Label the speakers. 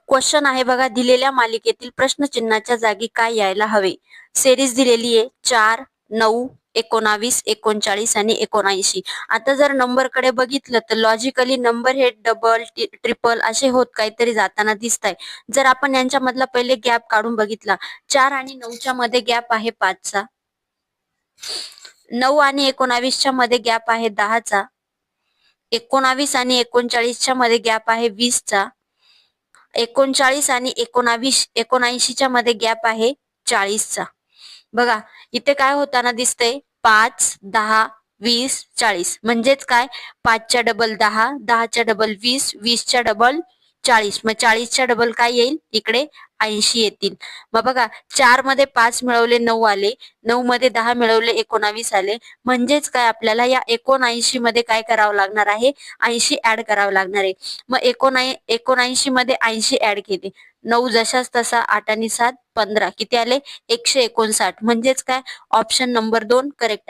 Speaker 1: Question आहे बघा, दिलेल्या मालिकेतील प्रश्नचिन्हाच्या जागी काय यायला हवे. सेरीज दिलेली आहे 4, 9, 19, 39 आणि 79. आता जर नंबर कडे बघितलं तर लॉजिकली नंबर हे डबल ट्रिपल असे होत काहीतरी जाताना दिसत आहे. जर आपण यांच्यामधला पहिले गॅप काढून बघितला, 4 आणि 9च्या मध्ये गॅप आहे 5चा, 9 आणि 19च्या मध्ये गॅप आहे 10चा, 19 आणि 39च्या मध्ये गॅप आहे 20चा, 39 आणि 79च्या मध्ये गॅप आहे 40चा. बघा इथे काय होताना दिसतंय, 5, 10, 20, 40. म्हणजेच काय, 5च्या डबल 10, 10च्या डबल 20, 20च्या डबल 40. मग 40च्या डबल काय येईल, इकडे 80 येतील. मग बघा 4 मध्ये 5 मिळवले 9 आले, 9 मध्ये 10 मिळवले 19 आले. म्हणजेच काय, आपल्याला या 79 मध्ये काय करावं लागणार आहे, 80 ऍड करावं लागणार आहे. मग 79 मध्ये 80 ऍड केले, 9 जशाच तसा, 8 आणि 7 15, किती आले, 159. म्हणजेच काय, ऑप्शन नंबर 2 करेक्ट.